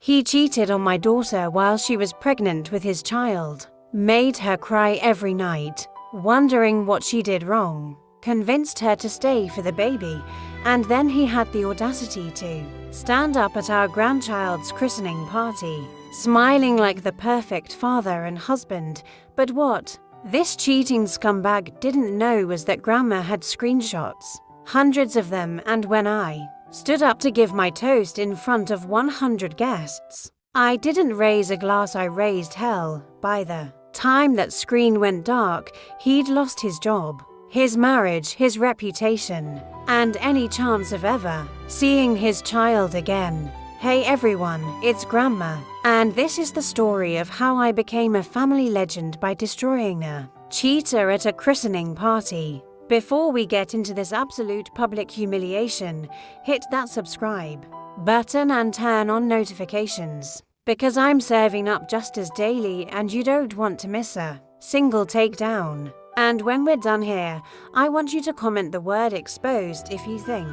He cheated on my daughter while she was pregnant with his child, made her cry every night, wondering what she did wrong, convinced her to stay for the baby, and then he had the audacity to stand up at our grandchild's christening party, smiling like the perfect father and husband. But what this cheating scumbag didn't know was that Grandma had screenshots, hundreds of them, and when I stood up to give my toast in front of 100 guests, I didn't raise a glass, I raised hell. By the time that screen went dark, he'd lost his job, his marriage, his reputation, and any chance of ever seeing his child again. Hey everyone, it's Grandma, and this is the story of how I became a family legend by destroying a cheater at a christening party. Before we get into this absolute public humiliation, hit that subscribe button and turn on notifications, because I'm serving up justice daily and you don't want to miss a single takedown. And when we're done here, I want you to comment the word exposed if you think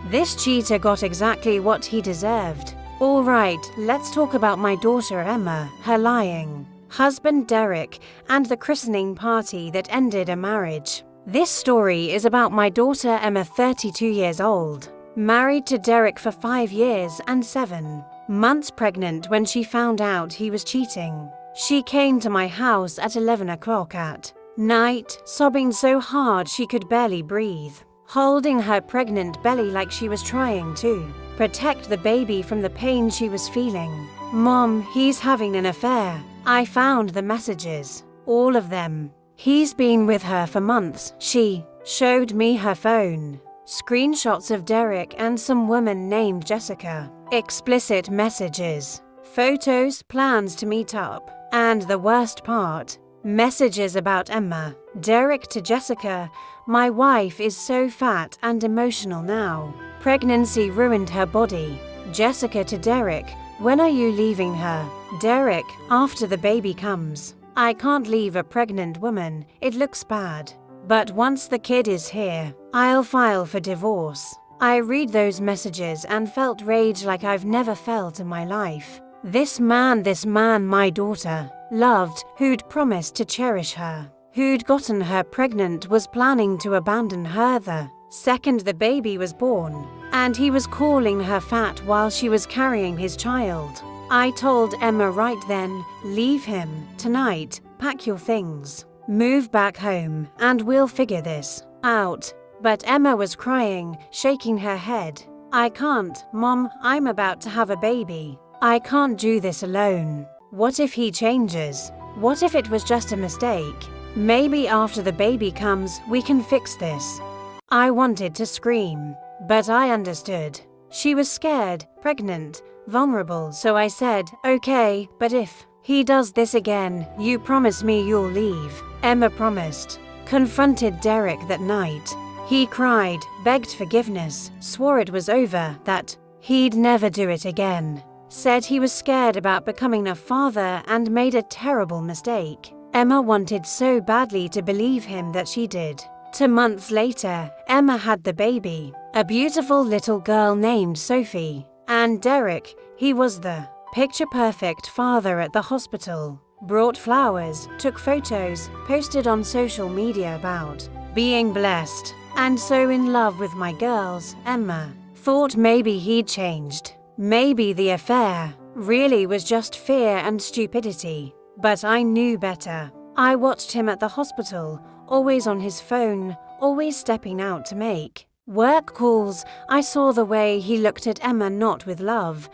this cheater got exactly what he deserved. Alright, let's talk about my daughter Emma, her lying husband Derek, and the christening party that ended a marriage. This story is about my daughter Emma, 32 years old, married to Derek for 5 years and 7 months pregnant when she found out he was cheating. She came to my house at 11 o'clock at night, sobbing so hard she could barely breathe, holding her pregnant belly like she was trying to protect the baby from the pain she was feeling. Mom, he's having an affair. I found the messages, all of them. He's been with her for months. She showed me her phone, screenshots of Derek and some woman named Jessica, explicit messages, photos, plans to meet up, and the worst part, messages about Emma. Derek to Jessica, my wife is so fat and emotional now. Pregnancy ruined her body. Jessica to Derek, when are you leaving her? Derek, after the baby comes. I can't leave a pregnant woman, it looks bad. But once the kid is here, I'll file for divorce. I read those messages and felt rage like I've never felt in my life. This man my daughter loved, who'd promised to cherish her, who'd gotten her pregnant, was planning to abandon her the second the baby was born, and he was calling her fat while she was carrying his child. I told Emma right then, leave him tonight, pack your things, move back home, and we'll figure this out. But Emma was crying, shaking her head. I can't, Mom, I'm about to have a baby. I can't do this alone. What if he changes? What if it was just a mistake? Maybe after the baby comes, we can fix this. I wanted to scream, but I understood. She was scared, pregnant, vulnerable, so I said, okay, but if he does this again, you promise me you'll leave. Emma promised. Confronted Derek that night. He cried, begged forgiveness, swore it was over, that he'd never do it again. Said he was scared about becoming a father and made a terrible mistake. Emma wanted so badly to believe him that she did. 2 months later, Emma had the baby, a beautiful little girl named Sophie. And Derek, he was the picture-perfect father at the hospital. Brought flowers, took photos, posted on social media about being blessed and so in love with my girls. Emma thought maybe he'd changed. Maybe the affair really was just fear and stupidity. But I knew better. I watched him at the hospital, always on his phone, always stepping out to make work calls. I saw the way he looked at Emma, not with love,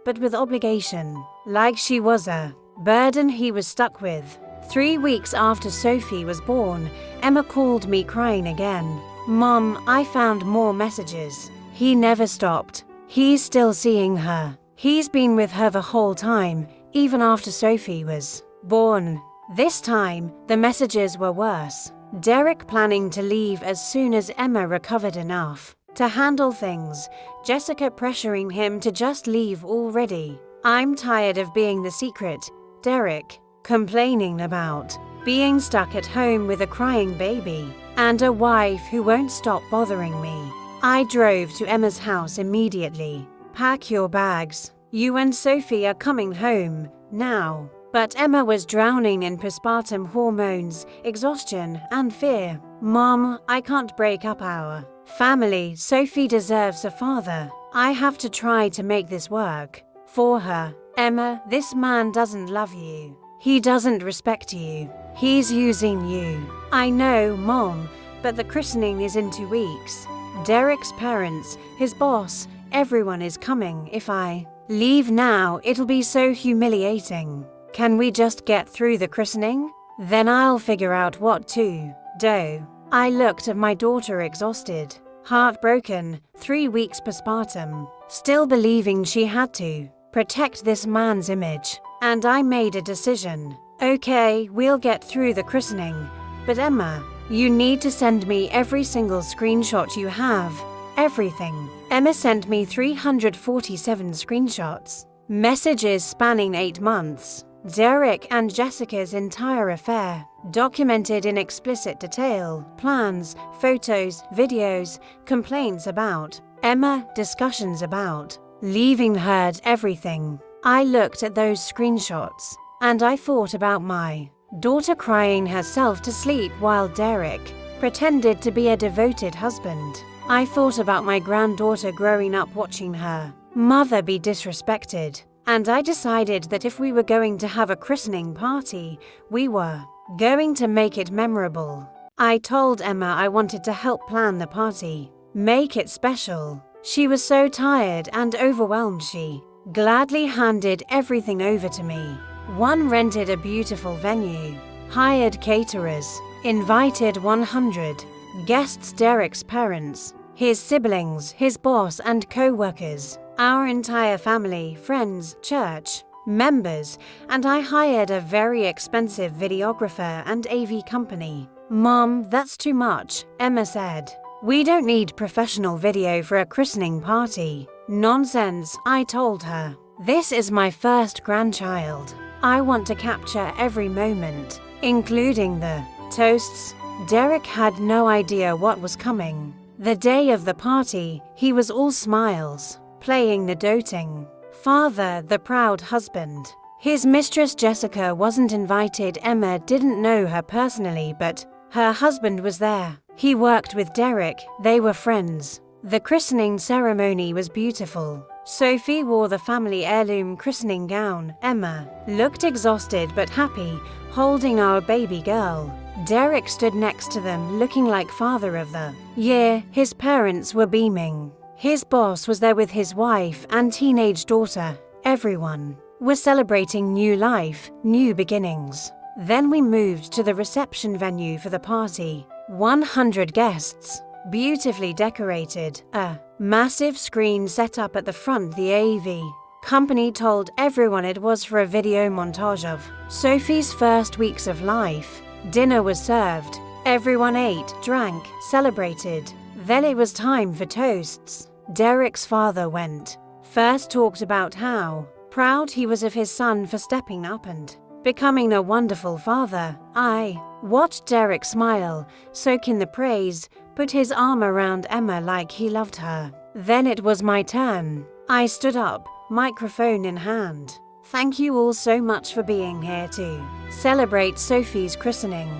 but with obligation, like she was a burden he was stuck with. 3 weeks after Sophie was born, Emma called me crying again. Mom, I found more messages. He never stopped. He's still seeing her. He's been with her the whole time, even after Sophie was born. This time, the messages were worse. Derek planning to leave as soon as Emma recovered enough to handle things. Jessica pressuring him to just leave already. I'm tired of being the secret. Derek complaining about being stuck at home with a crying baby and a wife who won't stop bothering me. I drove to Emma's house immediately. Pack your bags. You and Sophie are coming home now. But Emma was drowning in postpartum hormones, exhaustion, and fear. Mom, I can't break up our family. Sophie deserves a father. I have to try to make this work for her. Emma, this man doesn't love you. He doesn't respect you. He's using you. I know, Mom, but the christening is in 2 weeks. Derek's parents, his boss, everyone is coming. If I leave now, it'll be so humiliating. Can we just get through the christening? Then I'll figure out what to do. I looked at my daughter exhausted, heartbroken, 3 weeks postpartum, still believing she had to protect this man's image. And I made a decision. Okay, we'll get through the christening. But Emma, you need to send me every single screenshot you have. Everything. Emma sent me 347 screenshots. Messages spanning 8 months. Derek and Jessica's entire affair, documented in explicit detail, plans, photos, videos, complaints about Emma, discussions about leaving her, everything. I looked at those screenshots, and I thought about my daughter crying herself to sleep while Derek pretended to be a devoted husband. I thought about my granddaughter growing up watching her mother be disrespected. And I decided that if we were going to have a christening party, we were going to make it memorable. I told Emma I wanted to help plan the party, make it special. She was so tired and overwhelmed she gladly handed everything over to me. One rented a beautiful venue, hired caterers, invited 100 guests, Derek's parents, his siblings, his boss and co-workers. Our entire family, friends, church members, and I hired a very expensive videographer and AV company. Mom, that's too much, Emma said. We don't need professional video for a christening party. Nonsense, I told her. This is my first grandchild. I want to capture every moment, including the toasts. Derek had no idea what was coming. The day of the party, he was all smiles, playing the doting father, the proud husband. His mistress Jessica wasn't invited. Emma didn't know her personally, but her husband was there. He worked with Derek, they were friends. The christening ceremony was beautiful. Sophie wore the family heirloom christening gown. Emma looked exhausted but happy, holding our baby girl. Derek stood next to them, looking like father of the year. His parents were beaming. His boss was there with his wife and teenage daughter. Everyone was celebrating new life, new beginnings. Then we moved to the reception venue for the party. 100 guests, beautifully decorated. A massive screen set up at the front. The AV company told everyone it was for a video montage of Sophie's first weeks of life. Dinner was served. Everyone ate, drank, celebrated. Then it was time for toasts. Derek's father went first, talked about how proud he was of his son for stepping up and becoming a wonderful father. I watched Derek smile, soak in the praise, put his arm around Emma like he loved her. Then it was my turn. I stood up, microphone in hand. Thank you all so much for being here to celebrate Sophie's christening.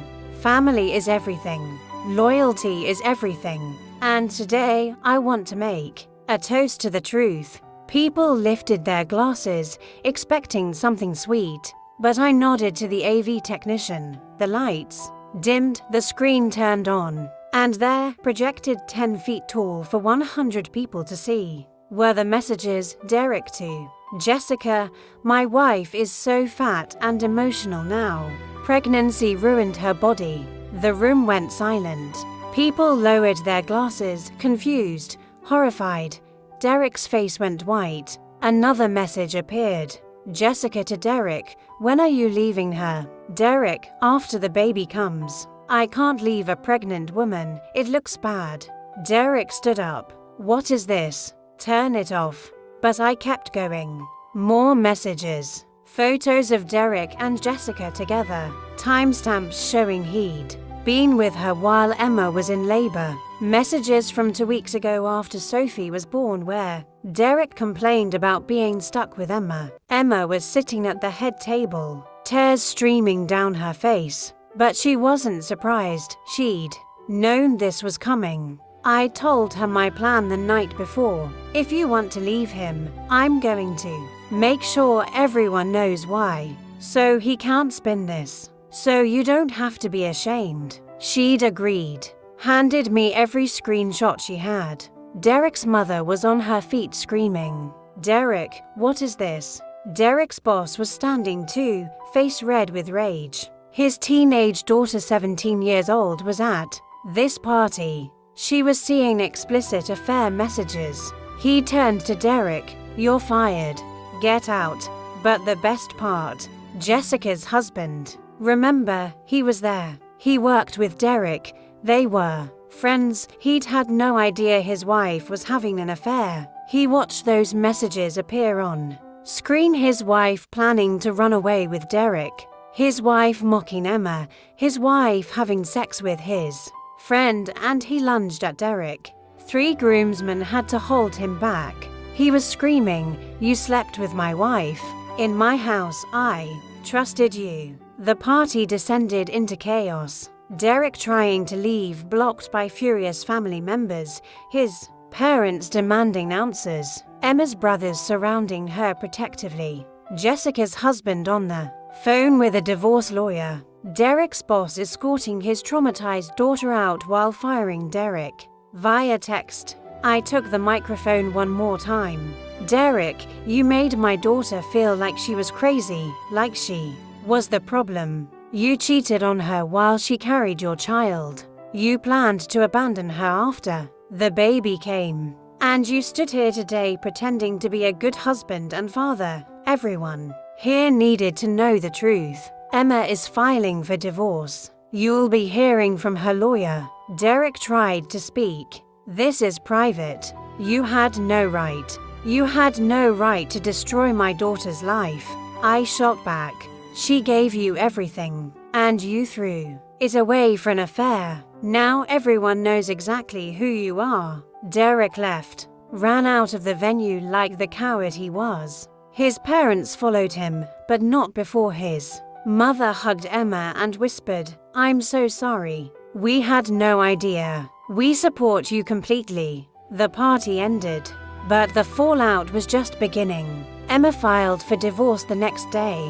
Family is everything. Loyalty is everything. And today, I want to make a toast to the truth. People lifted their glasses, expecting something sweet. But I nodded to the AV technician. The lights dimmed, the screen turned on. And there, projected 10 feet tall for 100 people to see, were the messages. Derek to Jessica, my wife is so fat and emotional now. Pregnancy ruined her body. The room went silent. People lowered their glasses, confused, horrified. Derek's face went white. Another message appeared. Jessica to Derek, when are you leaving her? Derek, after the baby comes. I can't leave a pregnant woman, it looks bad. Derek stood up. What is this? Turn it off. But I kept going. More messages. Photos of Derek and Jessica together. Timestamps showing he'd been with her while Emma was in labor. Messages from 2 weeks ago after Sophie was born where Derek complained about being stuck with Emma. Emma was sitting at the head table, tears streaming down her face, but she wasn't surprised. She'd known this was coming. I told her my plan the night before. If you want to leave him, I'm going to make sure everyone knows why, so he can't spin this. So you don't have to be ashamed. She'd agreed, handed me every screenshot she had. Derek's mother was on her feet screaming, "Derek, what is this?" Derek's boss was standing too, face red with rage. His teenage daughter, 17 years old, was at this party. She was seeing explicit affair messages. He turned to Derek, "You're fired. Get out." But the best part, Jessica's husband. Remember, he was there. He worked with Derek. They were friends. He'd had no idea his wife was having an affair. He watched those messages appear on screen. His wife planning to run away with Derek. His wife mocking Emma. His wife having sex with his friend, and he lunged at Derek. 3 groomsmen had to hold him back. He was screaming, "You slept with my wife. In my house, I trusted you." The party descended into chaos. Derek trying to leave, blocked by furious family members, his parents demanding answers, Emma's brothers surrounding her protectively, Jessica's husband on the phone with a divorce lawyer, Derek's boss escorting his traumatized daughter out while firing Derek via text. I took the microphone one more time. "Derek, you made my daughter feel like she was crazy, like she was the problem. You cheated on her while she carried your child. You planned to abandon her after the baby came. And you stood here today pretending to be a good husband and father. Everyone here needed to know the truth. Emma is filing for divorce. You'll be hearing from her lawyer." Derek tried to speak. "This is private. You had no right. You had no right to destroy my daughter's life." I shot back. "She gave you everything, and you threw it away for an affair. Now everyone knows exactly who you are." Derek left, ran out of the venue like the coward he was. His parents followed him, but not before his mother hugged Emma and whispered, "I'm so sorry. We had no idea. We support you completely." The party ended, but the fallout was just beginning. Emma filed for divorce the next day.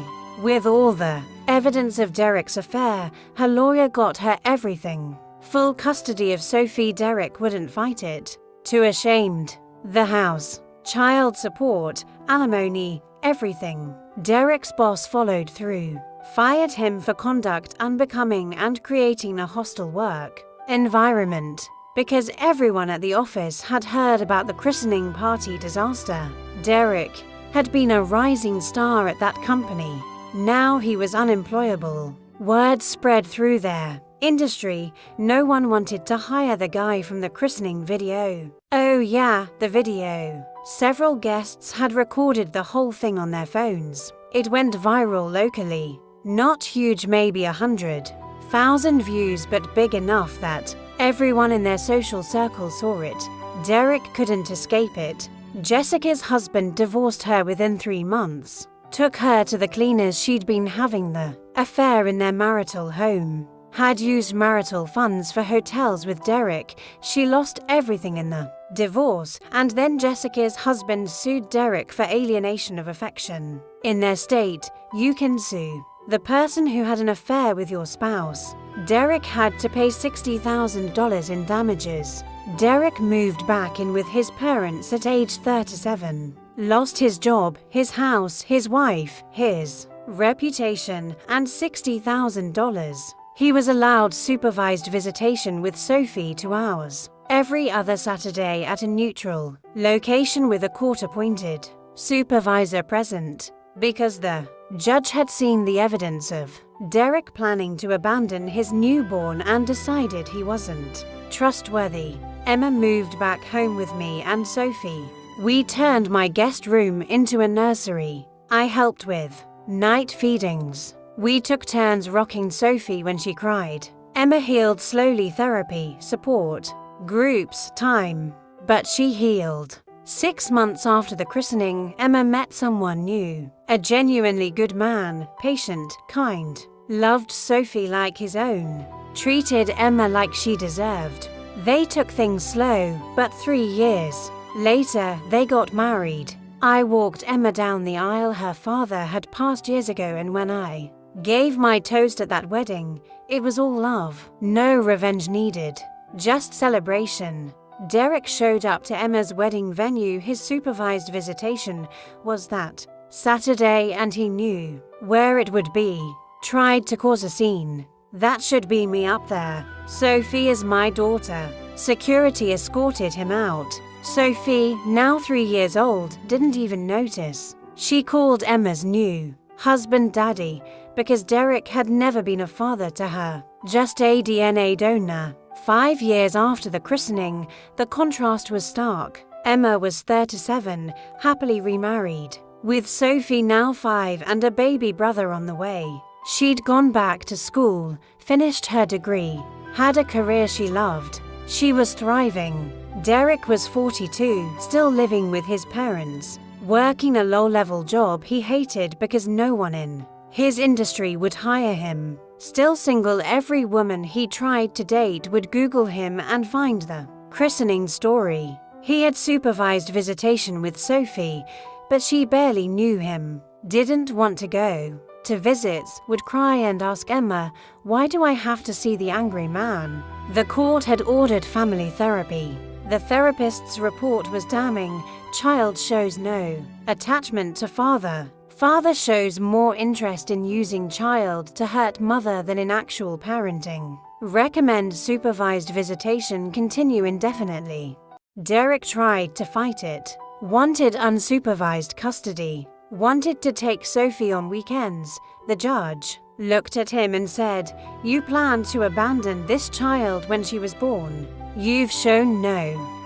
With all the evidence of Derek's affair, her lawyer got her everything. Full custody of Sophie. Derek wouldn't fight it. Too ashamed. The house, child support, alimony, everything. Derek's boss followed through. Fired him for conduct unbecoming and creating a hostile work environment. Because everyone at the office had heard about the christening party disaster. Derek had been a rising star at that company. Now he was unemployable. Word spread through their industry. No one wanted to hire the guy from the christening video. Oh yeah, the video. Several guests had recorded the whole thing on their phones. It went viral locally. Not huge, maybe 100,000 views, but big enough that everyone in their social circle saw it. Derek couldn't escape it. Jessica's husband divorced her within 3 months. Took her to the cleaners. She'd been having the affair in their marital home. Had used marital funds for hotels with Derek. She lost everything in the divorce, and then Jessica's husband sued Derek for alienation of affection. In their state, you can sue the person who had an affair with your spouse. Derek had to pay $60,000 in damages. Derek moved back in with his parents at age 37. Lost his job, his house, his wife, his reputation, and $60,000. He was allowed supervised visitation with Sophie 2 hours every other Saturday at a neutral location with a court-appointed supervisor present, because the judge had seen the evidence of Derek planning to abandon his newborn and decided he wasn't trustworthy. Emma moved back home with me and Sophie. We turned my guest room into a nursery. I helped with night feedings. We took turns rocking Sophie when she cried. Emma healed slowly, therapy, support, groups, time. But she healed. 6 months after the christening, Emma met someone new. A genuinely good man, patient, kind. Loved Sophie like his own. Treated Emma like she deserved. They took things slow, but 3 years later, they got married. I walked Emma down the aisle. Her father had passed years ago, and when I gave my toast at that wedding, it was all love. No revenge needed. Just celebration. Derek showed up to Emma's wedding venue. His supervised visitation was that Saturday, and he knew where it would be. Tried to cause a scene. That should be me up there. Sophie is my daughter. Security escorted him out. Sophie, now 3 years old, didn't even notice. She called Emma's new husband Daddy because Derek had never been a father to her, just a DNA donor. 5 years after the christening, the contrast was stark. Emma was 37, happily remarried, with Sophie now 5 and a baby brother on the way. She'd gone back to school, finished her degree, had a career she loved. She was thriving. Derek was 42, still living with his parents, working a low-level job he hated because no one in his industry would hire him. Still single, every woman he tried to date would Google him and find the christening story. He had supervised visitation with Sophie, but she barely knew him, didn't want to go to visits, would cry and ask Emma, "Why do I have to see the angry man?" The court had ordered family therapy. The therapist's report was damning. Child shows no attachment to father. Father shows more interest in using child to hurt mother than in actual parenting. Recommend supervised visitation continue indefinitely. Derek tried to fight it. Wanted unsupervised custody. Wanted to take Sophie on weekends. The judge looked at him and said, "You planned to abandon this child when she was born. You've shown no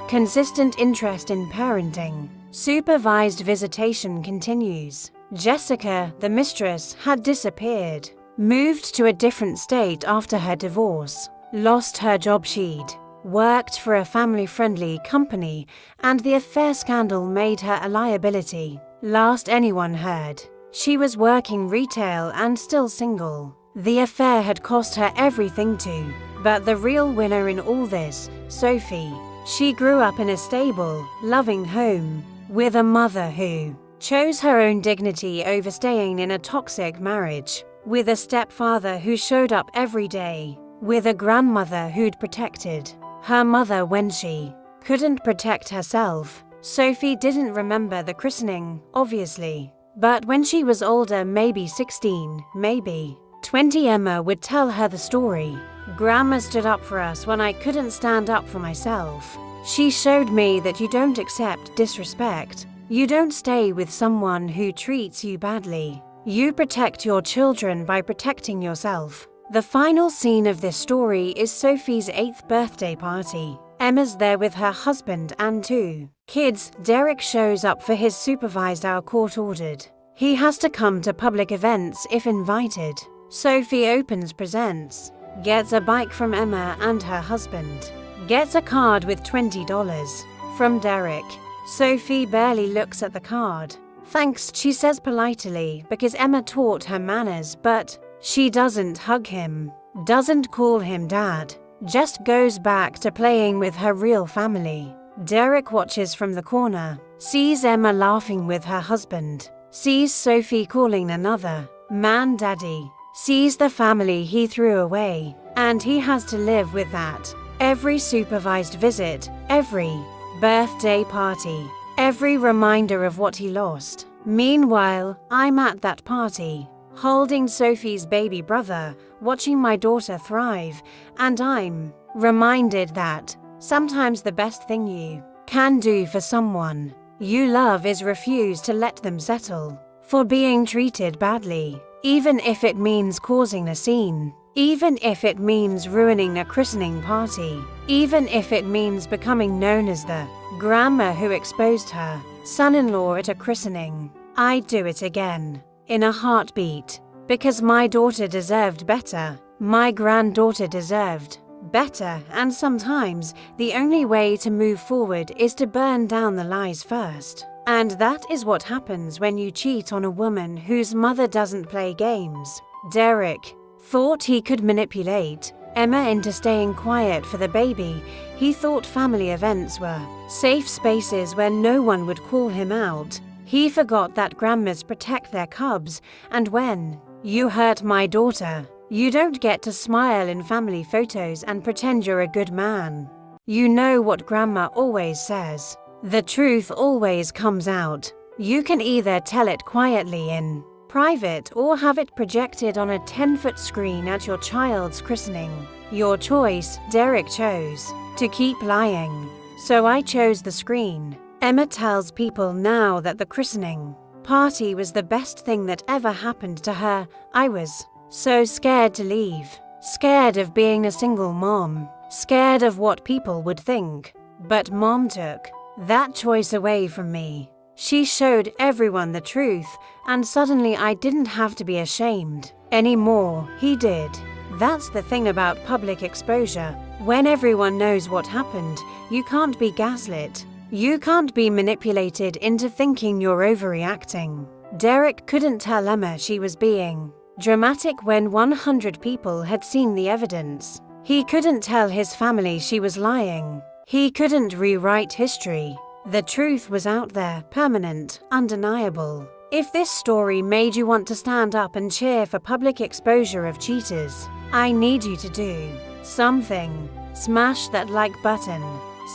consistent interest in parenting." Supervised visitation continues. Jessica, the mistress, had disappeared. Moved to a different state after her divorce. Lost her job. She'd worked for a family-friendly company, and the affair scandal made her a liability. Last anyone heard, she was working retail and still single. The affair had cost her everything too. But the real winner in all this, Sophie. She grew up in a stable, loving home, with a mother who chose her own dignity over staying in a toxic marriage, with a stepfather who showed up every day, with a grandmother who'd protected her mother when she couldn't protect herself. Sophie didn't remember the christening, obviously, but when she was older, maybe 16, maybe 20, Emma would tell her the story. "Grandma stood up for us when I couldn't stand up for myself. She showed me that you don't accept disrespect. You don't stay with someone who treats you badly. You protect your children by protecting yourself." The final scene of this story is Sophie's 8th birthday party. Emma's there with her husband and 2 kids. Derek shows up for his supervised hour, court ordered. He has to come to public events if invited. Sophie opens presents. Gets a bike from Emma and her husband. Gets a card with $20 from Derek. Sophie barely looks at the card. "Thanks," she says politely, because Emma taught her manners, but she doesn't hug him, doesn't call him dad, just goes back to playing with her real family. Derek watches from the corner, sees Emma laughing with her husband, sees Sophie calling another man daddy, sees the family he threw away, and he has to live with that. Every supervised visit, every birthday party, every reminder of what he lost. Meanwhile, I'm at that party, holding Sophie's baby brother, watching my daughter thrive, and I'm reminded that sometimes the best thing you can do for someone you love is refuse to let them settle for being treated badly, even if it means causing a scene, even if it means ruining a christening party, even if it means becoming known as the grandma who exposed her son-in-law at a christening. I'd do it again, in a heartbeat, because my daughter deserved better. My granddaughter deserved better, and sometimes the only way to move forward is to burn down the lies first. And that is what happens when you cheat on a woman whose mother doesn't play games. Derek thought he could manipulate Emma into staying quiet for the baby. He thought family events were safe spaces where no one would call him out. He forgot that grandmas protect their cubs, and when you hurt my daughter, you don't get to smile in family photos and pretend you're a good man. You know what grandma always says. The truth always comes out. You can either tell it quietly in private or have it projected on a 10-foot screen at your child's christening. Your choice. Derek chose to keep lying, so I chose the screen. Emma tells people now that the christening party was the best thing that ever happened to her. I was so scared to leave, scared of being a single mom, scared of what people would think. But Mom took that choice away from me. She showed everyone the truth, and suddenly I didn't have to be ashamed anymore. He did. That's the thing about public exposure. When everyone knows what happened, you can't be gaslit. You can't be manipulated into thinking you're overreacting. Derek couldn't tell Emma she was being dramatic when 100 people had seen the evidence. He couldn't tell his family she was lying. He couldn't rewrite history. The truth was out there, permanent, undeniable. If this story made you want to stand up and cheer for public exposure of cheaters, I need you to do something. Smash that like button,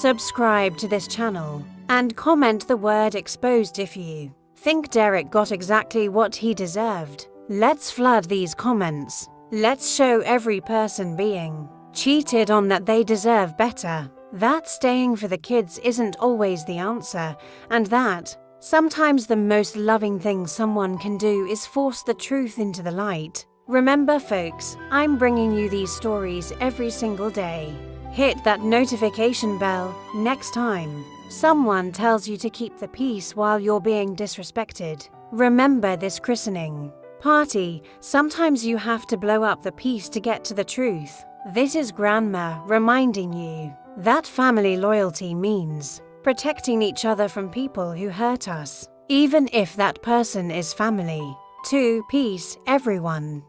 subscribe to this channel, and comment the word exposed if you think Derek got exactly what he deserved. Let's flood these comments. Let's show every person being cheated on that they deserve better. That staying for the kids isn't always the answer, and that sometimes the most loving thing someone can do is force the truth into the light. Remember, folks, I'm bringing you these stories every single day. Hit that notification bell next time someone tells you to keep the peace while you're being disrespected. Remember this christening party, sometimes you have to blow up the peace to get to the truth. This is Grandma reminding you that family loyalty means protecting each other from people who hurt us, even if that person is family. To peace, everyone.